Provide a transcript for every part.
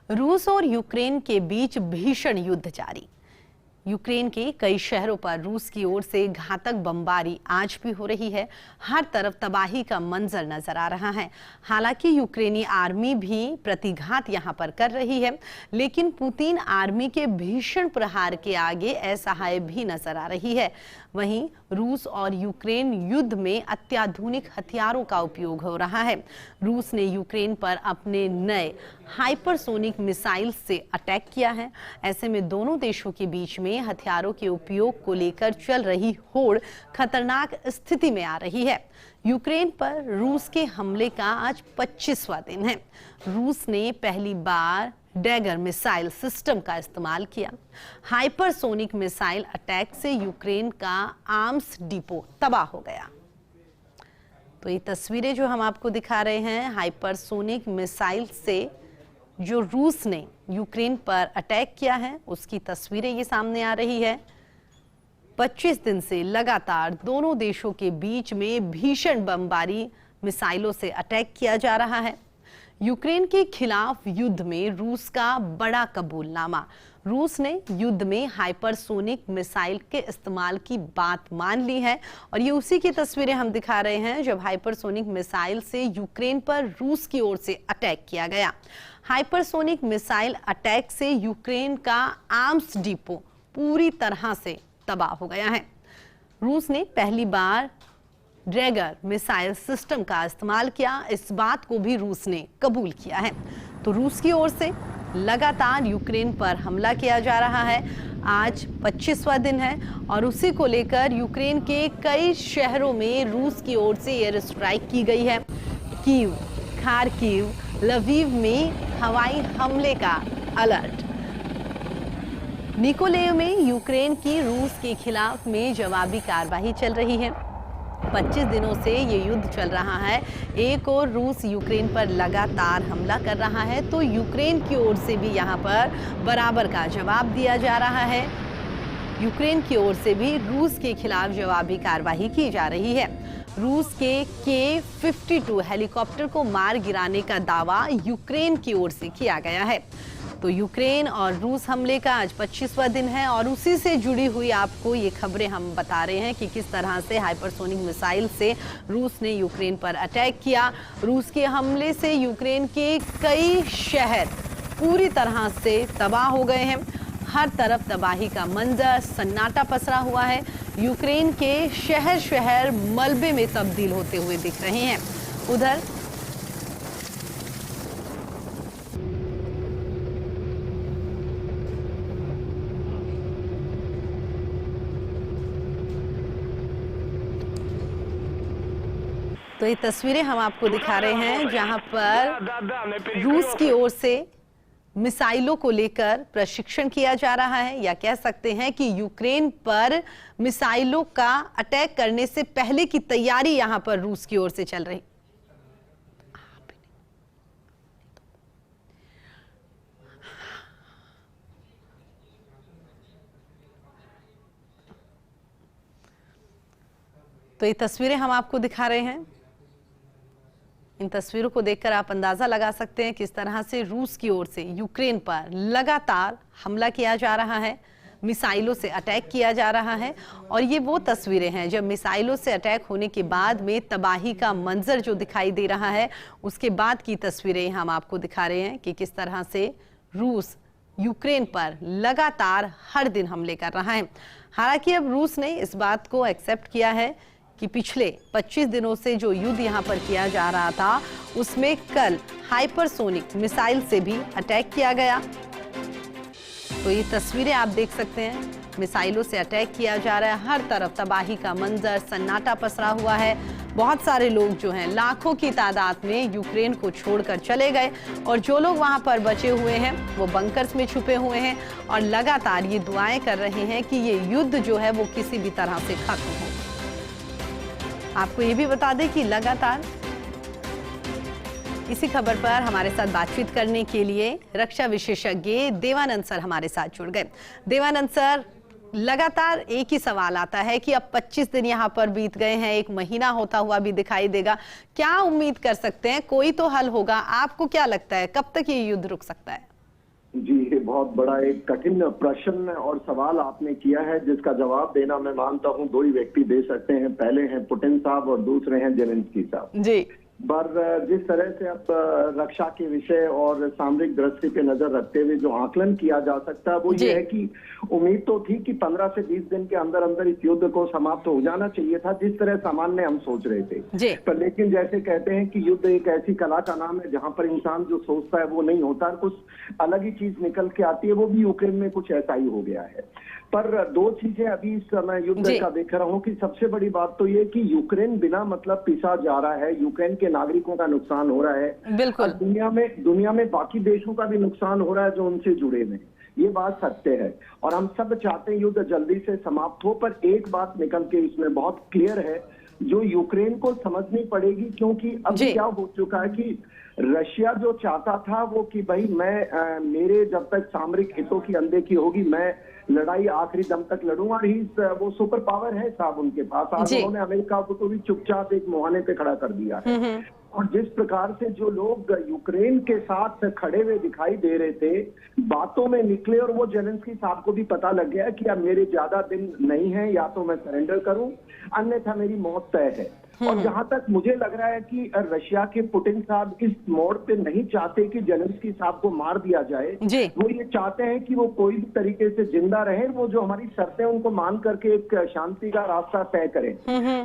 रूस और यूक्रेन के बीच भीषण युद्ध जारी। यूक्रेन के कई शहरों पर रूस की ओर से घातक बमबारी आज भी हो रही है। हर तरफ तबाही का मंजर नजर आ रहा है। हालांकि यूक्रेनी आर्मी भी प्रतिघात यहां पर कर रही है, लेकिन पुतिन आर्मी के भीषण प्रहार के आगे असहाय भी नजर आ रही है। वहीं रूस और यूक्रेन युद्ध में अत्याधुनिक हथियारों का उपयोग हो रहा है। रूस ने यूक्रेन पर अपने नए हाइपरसोनिक मिसाइल से अटैक किया है। ऐसे में दोनों देशों के बीच में हथियारों के उपयोग को लेकर चल रही होड़ खतरनाक स्थिति में आ रही है। यूक्रेन पर रूस के हमले का आज 25वां दिन है। रूस ने पहली बार डैगर मिसाइल सिस्टम का इस्तेमाल किया। हाइपरसोनिक मिसाइल अटैक से यूक्रेन का आर्म्स डिपो तबाह हो गया। तो ये तस्वीरें जो हम आपको दिखा रहे हैं, हाइपरसोनिक मिसाइल से जो रूस ने यूक्रेन पर अटैक किया है उसकी तस्वीरें ये सामने आ रही है। 25 दिन से लगातार दोनों देशों के बीच में भीषण बमबारी मिसाइलों से अटैक किया जा रहा है। यूक्रेन के खिलाफ युद्ध में रूस का बड़ा कबूलनामा। रूस ने युद्ध में हाइपरसोनिक मिसाइल के इस्तेमाल की बात मान ली है और ये उसी की तस्वीरें हम दिखा रहे हैं जब हाइपरसोनिक मिसाइल से यूक्रेन पर रूस की ओर से अटैक किया गया। हाइपरसोनिक मिसाइल अटैक से यूक्रेन का आर्म्स डिपो पूरी तरह से तबाह हो गया है। रूस ने पहली बार डैगर मिसाइल सिस्टम का इस्तेमाल किया, इस बात को भी रूस ने कबूल किया है। तो रूस की ओर से लगातार यूक्रेन पर हमला किया जा रहा है। आज 25वां दिन है और उसी को लेकर यूक्रेन के कई शहरों में रूस की ओर से एयर स्ट्राइक की गई है। कीव, खार्किव, लवीव में हवाई हमले का अलर्ट। निकोलेव में यूक्रेन की रूस के खिलाफ में जवाबी कार्रवाई चल रही है। 25 दिनों से ये युद्ध चल रहा है। एक और रूस यूक्रेन पर लगातार हमला कर रहा है तो यूक्रेन की ओर से भी यहाँ पर बराबर का जवाब दिया जा रहा है। यूक्रेन की ओर से भी रूस के खिलाफ जवाबी कार्रवाई की जा रही है। रूस के K-52 हेलीकॉप्टर को मार गिराने का दावा यूक्रेन की ओर से किया गया है। तो यूक्रेन और रूस हमले का आज 25वां दिन है और उसी से जुड़ी हुई आपको ये खबरें हम बता रहे हैं कि किस तरह से हाइपरसोनिक मिसाइल से रूस ने यूक्रेन पर अटैक किया। रूस के हमले से यूक्रेन के कई शहर पूरी तरह से तबाह हो गए हैं। हर तरफ तबाही का मंजर, सन्नाटा पसरा हुआ है। यूक्रेन के शहर शहर मलबे में तब्दील होते हुए दिख रहे हैं। उधर तो ये तस्वीरें हम आपको दिखा रहे हैं जहां पर रूस की ओर से मिसाइलों को लेकर प्रशिक्षण किया जा रहा है, या कह सकते हैं कि यूक्रेन पर मिसाइलों का अटैक करने से पहले की तैयारी यहां पर रूस की ओर से चल रही। तो ये तस्वीरें हम आपको दिखा रहे हैं। इन तस्वीरों को देखकर आप अंदाजा लगा सकते हैं किस तरह से रूस की ओर से यूक्रेन पर लगातार हमला किया जा रहा है, मिसाइलों से अटैक किया जा रहा है। और ये वो तस्वीरें हैं जब मिसाइलों से अटैक होने के बाद में तबाही का मंजर जो दिखाई दे रहा है, उसके बाद की तस्वीरें हम आपको दिखा रहे हैं कि किस तरह से रूस यूक्रेन पर लगातार हर दिन हमले कर रहा है। हालांकि अब रूस ने इस बात को एक्सेप्ट किया है कि पिछले 25 दिनों से जो युद्ध यहाँ पर किया जा रहा था उसमें कल हाइपरसोनिक मिसाइल से भी अटैक किया गया। तो ये तस्वीरें आप देख सकते हैं, मिसाइलों से अटैक किया जा रहा है। हर तरफ तबाही का मंजर, सन्नाटा पसरा हुआ है। बहुत सारे लोग जो हैं लाखों की तादाद में यूक्रेन को छोड़कर चले गए और जो लोग वहां पर बचे हुए हैं वो बंकर्स में छुपे हुए हैं और लगातार ये दुआएं कर रहे हैं कि ये युद्ध जो है वो किसी भी तरह से खत्म हो। आपको ये भी बता दें कि लगातार इसी खबर पर हमारे साथ बातचीत करने के लिए रक्षा विशेषज्ञ देवानंद सर हमारे साथ जुड़ गए। देवानंद सर, लगातार एक ही सवाल आता है कि अब 25 दिन यहाँ पर बीत गए हैं, एक महीना होता हुआ भी दिखाई देगा, क्या उम्मीद कर सकते हैं कोई तो हल होगा? आपको क्या लगता है कब तक ये युद्ध रुक सकता है? जी, ये बहुत बड़ा एक कठिन प्रश्न और सवाल आपने किया है, जिसका जवाब देना मैं मानता हूं दो ही व्यक्ति दे सकते हैं। पहले हैं पुतिन साहब और दूसरे हैं जेलेंस्की साहब। जी। पर जिस तरह से अब रक्षा के विषय और सामरिक दृष्टि पे नजर रखते हुए जो आकलन किया जा सकता है वो ये है कि उम्मीद तो थी कि 15 से 20 दिन के अंदर अंदर इस युद्ध को समाप्त हो जाना चाहिए था, जिस तरह सामान्य हम सोच रहे थे। पर लेकिन जैसे कहते हैं कि युद्ध एक ऐसी कला का नाम है जहां पर इंसान जो सोचता है वो नहीं होता, कुछ अलग ही चीज निकल के आती है। वो भी यूक्रेन में कुछ ऐसा ही हो गया है। पर दो चीजें अभी इस समय युद्ध का देख रहा हूं कि सबसे बड़ी बात तो ये कि यूक्रेन बिना मतलब पिसा जा रहा है, यूक्रेन के नागरिकों का नुकसान हो रहा है। बिल्कुल। और दुनिया में बाकी देशों का भी नुकसान हो रहा है जो उनसे जुड़े हुए हैं। ये बात सत्य है और हम सब चाहते हैं युद्ध जल्दी से समाप्त हो। पर एक बात निकल के इसमें बहुत क्लियर है जो यूक्रेन को समझनी पड़ेगी, क्योंकि अब क्या हो चुका है कि रशिया जो चाहता था वो कि भाई मेरे जब तक सामरिक हितों की अनदेखी होगी मैं लड़ाई आखिरी दम तक लड़ूंगा। और वो सुपर पावर है साहब उनके पास। आज उन्होंने अमेरिका को तो भी चुपचाप एक मुहाने पे खड़ा कर दिया है। और जिस प्रकार से जो लोग यूक्रेन के साथ खड़े हुए दिखाई दे रहे थे, बातों में निकले और वो जेलेंस्की साहब को भी पता लग गया कि अब मेरे ज्यादा दिन नहीं है, या तो मैं सरेंडर करूं अन्यथा मेरी मौत तय है। और जहां तक मुझे लग रहा है कि रशिया के पुतिन साहब इस मोड़ पे नहीं चाहते कि जेलेंस्की साहब को मार दिया जाए। वो ये चाहते हैं कि वो कोई भी तरीके से जिंदा रहे, वो जो हमारी शर्तें उनको मान करके एक शांति का रास्ता तय करें।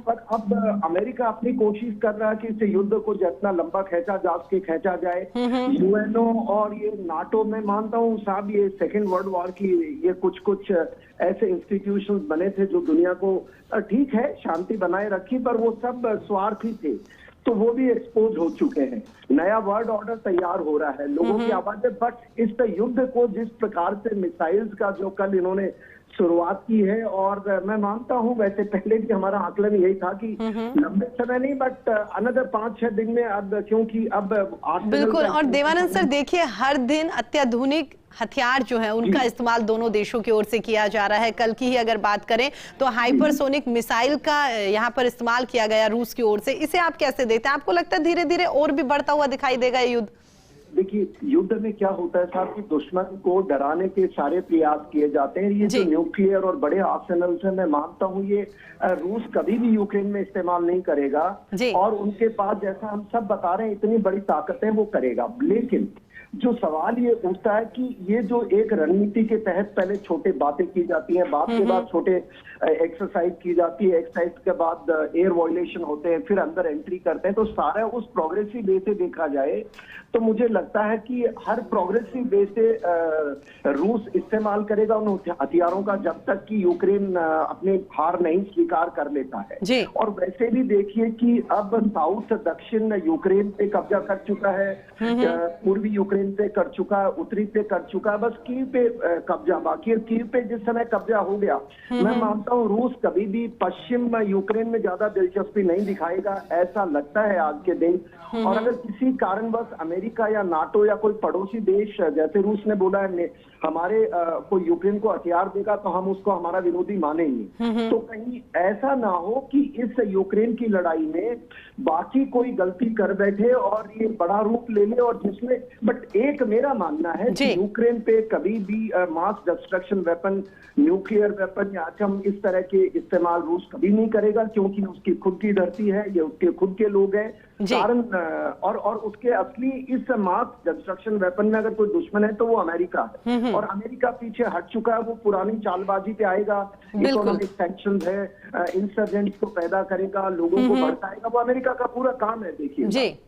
पर अब अमेरिका अपनी कोशिश कर रहा है कि इस युद्ध को जितना लंबा खींचा जाए। यूएनओ और ये नाटो में मानता हूँ साहब, ये सेकेंड वर्ल्ड वॉर की ये कुछ ऐसे इंस्टीट्यूशंस बने थे जो दुनिया को ठीक है शांति बनाए रखी, पर वो सब स्वार्थी थे, तो वो भी एक्सपोज हो चुके हैं। नया वर्ल्ड ऑर्डर तैयार हो रहा है, लोगों की आवाजें। बट इस युद्ध को जिस प्रकार से मिसाइल्स का जो कल इन्होंने शुरुआत की है, और मैं मानता हूं वैसे पहले भी हमारा आकलन यही था कि लंबे समय नहीं बट अनदर 5-6 दिन में, अब क्योंकि अब बिल्कुल। और देवानंद सर देखिए, हर दिन अत्याधुनिक हथियार जो है उनका इस्तेमाल दोनों देशों की ओर से किया जा रहा है। कल की ही अगर बात करें तो हाइपरसोनिक मिसाइल का यहाँ पर इस्तेमाल किया गया रूस की ओर से। इसे आप कैसे देखते हैं? आपको लगता है धीरे धीरे और भी बढ़ता हुआ दिखाई देगा ये युद्ध? देखिए, युद्ध में क्या होता है साहब कि दुश्मन को डराने के सारे प्रयास किए जाते हैं। ये जो न्यूक्लियर और बड़े आर्सेनल्स हैं, मैं मानता हूँ ये रूस कभी भी यूक्रेन में इस्तेमाल नहीं करेगा। और उनके पास, जैसा हम सब बता रहे हैं, इतनी बड़ी ताकतें वो करेगा। लेकिन जो सवाल ये उठता है कि ये जो एक रणनीति के तहत पहले छोटे बातें की जाती हैं, बात के बाद छोटे एक्सरसाइज की जाती है, एक्सरसाइज के बाद एयर वायलेशन होते हैं, फिर अंदर एंट्री करते हैं, तो सारा उस प्रोग्रेसिव वे से देखा जाए तो मुझे लगता है कि हर प्रोग्रेसिव वे से रूस इस्तेमाल करेगा उन हथियारों का जब तक कि यूक्रेन अपने हार नहीं स्वीकार कर लेता है। और वैसे भी देखिए कि अब साउथ दक्षिण यूक्रेन पे कब्जा कर चुका है, पूर्वी यूक्रेन पे कर चुका है, उत्तरी पे कर चुका है, बस कीव पे कब्जा बाकी है। कीव पे जिस समय कब्जा हो गया, मैं मानता हूँ रूस कभी भी पश्चिम यूक्रेन में ज्यादा दिलचस्पी नहीं दिखाएगा, ऐसा लगता है आज के दिन। और अगर किसी कारणवश अमेरिका या नाटो या कोई पड़ोसी देश, जैसे रूस ने बोला है हमारे कोई यूक्रेन को हथियार देगा तो हम उसको हमारा विरोधी मानेंगे, तो कहीं ऐसा ना हो कि इस यूक्रेन की लड़ाई में बाकी कोई गलती कर बैठे और ये बड़ा रूप ले ले, और जिसमें बट एक मेरा मानना है कि यूक्रेन पे कभी भी mass destruction weapon, nuclear weapon या एटम इस तरह के इस्तेमाल रूस कभी नहीं करेगा, क्योंकि उसकी खुद की धरती है, ये उसके खुद के लोग हैं। कारण और उसके असली इस मास डिस्ट्रक्शन वेपन में अगर कोई दुश्मन है तो वो अमेरिका है, और अमेरिका पीछे हट चुका है। वो पुरानी चालबाजी पे आएगा, इकोनॉमिक सैंक्शंस है, इंसर्जेंट्स को पैदा करेगा, लोगों को भड़काएगा, वो अमेरिका का पूरा काम है। देखिए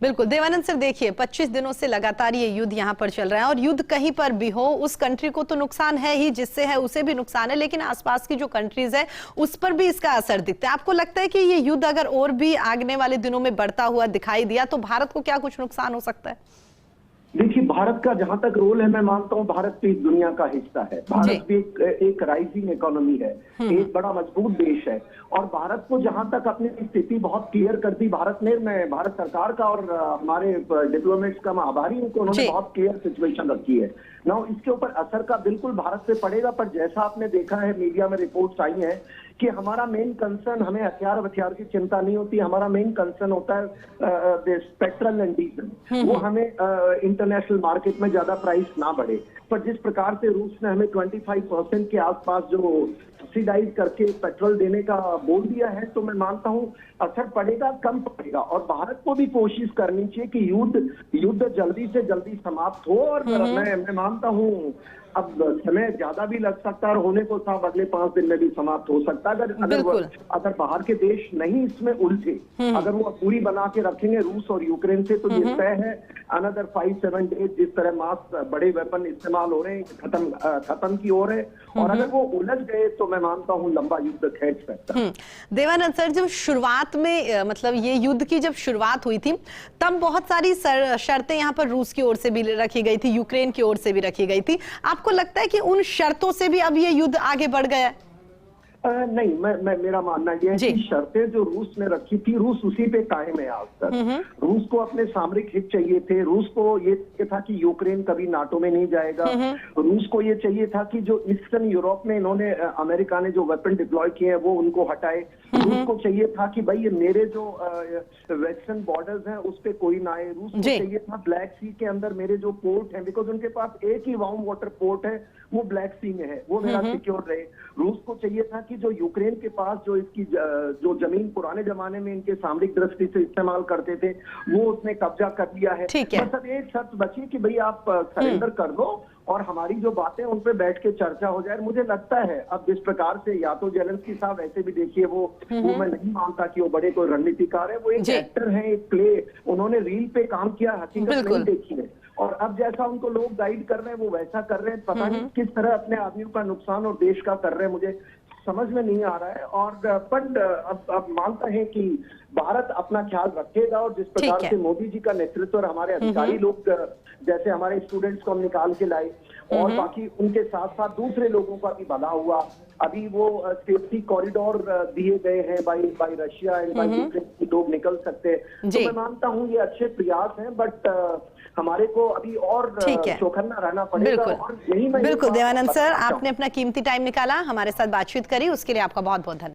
बिल्कुल देवानंद सर, देखिए 25 दिनों से लगातार ये युद्ध यहाँ पर चल रहा है, और युद्ध कहीं पर भी हो उस कंट्री को तो नुकसान है ही, जिससे है उसे भी नुकसान है, लेकिन आसपास की जो कंट्रीज है उस पर भी इसका असर दिखता है। आपको लगता है कि ये युद्ध अगर और भी आगने वाले दिनों में बढ़ता हुआ दिखाई दिया तो भारत को क्या कुछ नुकसान हो सकता है? देखिए, भारत का जहां तक रोल है, मैं मानता हूं भारत भी इस दुनिया का हिस्सा है। भारत भी एक राइजिंग इकोनॉमी है, एक बड़ा मजबूत देश है, और भारत को जहां तक अपनी स्थिति बहुत क्लियर कर दी भारत ने, मैं भारत सरकार का और हमारे डिप्लोमेट्स का मैं आभारी हूं कि उन्होंने बहुत क्लियर सिचुएशन रखी है। ना इसके ऊपर असर का बिल्कुल भारत पे पड़ेगा, पर जैसा आपने देखा है मीडिया में रिपोर्ट्स आई हैं कि हमारा मेन कंसर्न, हमें हथियार की चिंता नहीं होती, हमारा मेन कंसर्न होता है पेट्रोल एंड डीजल। वो हमें इंटरनेशनल मार्केट में ज्यादा प्राइस ना बढ़े। पर जिस प्रकार से रूस ने हमें 25% के आसपास जो सब्सिडाइज करके पेट्रोल देने का बोल दिया है, तो मैं मानता हूं असर पड़ेगा, कम पड़ेगा। और भारत को भी कोशिश करनी चाहिए कि युद्ध जल्दी से जल्दी समाप्त हो। और मैं मानता हूं अब समय ज्यादा भी लग सकता है और होने को साहब अगले 5 दिन में भी समाप्त हो सकता है, अगर बाहर के देश नहीं इसमें उलझे, अगर वो पूरी बना के रखेंगे रूस और यूक्रेन से, तो ये तय है अनदर 5-7 डेज जिस तरह मास बड़े वेपन इस्तेमाल हो रहे हैं खत्म की ओर है। और अगर वो उलझ गए तो मैं मानता हूँ लंबा युद्ध खींच सकता है। देवानंद सर, जब शुरुआत में मतलब ये युद्ध की जब शुरुआत हुई थी, तब बहुत सारी शर्तें यहाँ पर रूस की ओर से भी रखी गई थी, यूक्रेन की ओर से भी रखी गई थी। आपको लगता है कि उन शर्तों से भी अब ये युद्ध आगे बढ़ गया? नहीं, मेरा मानना यह है कि शर्तें जो रूस ने रखी थी, रूस उसी पे कायम है आज तक। रूस को अपने सामरिक हित चाहिए थे, रूस को ये था कि यूक्रेन कभी नाटो में नहीं जाएगा, रूस को ये चाहिए था कि जो ईस्टर्न यूरोप में इन्होंने अमेरिका ने जो वेपन डिप्लॉय किए हैं वो उनको हटाए। रूस को चाहिए था कि भाई ये मेरे जो वेस्टर्न बॉर्डर्स हैं उस पे कोई ना आए। रूस को चाहिए था ब्लैक सी के अंदर मेरे जो पोर्ट हैं, बिकॉज उनके पास एक ही वार्म वाटर पोर्ट है, वो ब्लैक सी में है, वो मेरा सिक्योर रहे। रूस को चाहिए था कि जो यूक्रेन के पास जो इसकी जो जमीन पुराने जमाने में इनके सामरिक दृष्टि से इस्तेमाल करते थे, वो उसने कब्जा कर लिया है। बस अब एक शर्त बची कि भाई आप सरेंडर कर दो और हमारी जो बातें उन पे बैठ के चर्चा हो जाए। मुझे लगता है अब जिस प्रकार से या तो जेलेंस्की साहब ऐसे भी देखिए, वो मैं नहीं मानता कि वो बड़े कोई रणनीतिकार है, वो एक एक्टर है, एक प्ले, उन्होंने रील पे काम किया, हकीकत नहीं देखी है। और अब जैसा उनको लोग गाइड कर रहे हैं वो वैसा कर रहे हैं। पता नहीं किस तरह अपने आदमियों का नुकसान और देश का कर रहे हैं, मुझे समझ में नहीं आ रहा है। और पर अब मानता है कि भारत अपना ख्याल रखेगा और जिस प्रकार से मोदी जी का नेतृत्व और हमारे अधिकारी लोग, जैसे हमारे स्टूडेंट्स को हम निकाल के लाए और बाकी उनके साथ साथ दूसरे लोगों का भी भला हुआ। अभी वो सेफ्टी कॉरिडोर दिए गए हैं by Russia and by Ukraine, लोग निकल सकते हैं। तो मैं मानता हूँ ये अच्छे प्रयास हैं, बट हमारे को अभी और चौकन्ना रहना पड़ेगा। बिल्कुल देवानंद सर, आपने अपना कीमती टाइम निकाला, हमारे साथ बातचीत करी, उसके लिए आपका बहुत बहुत धन्यवाद।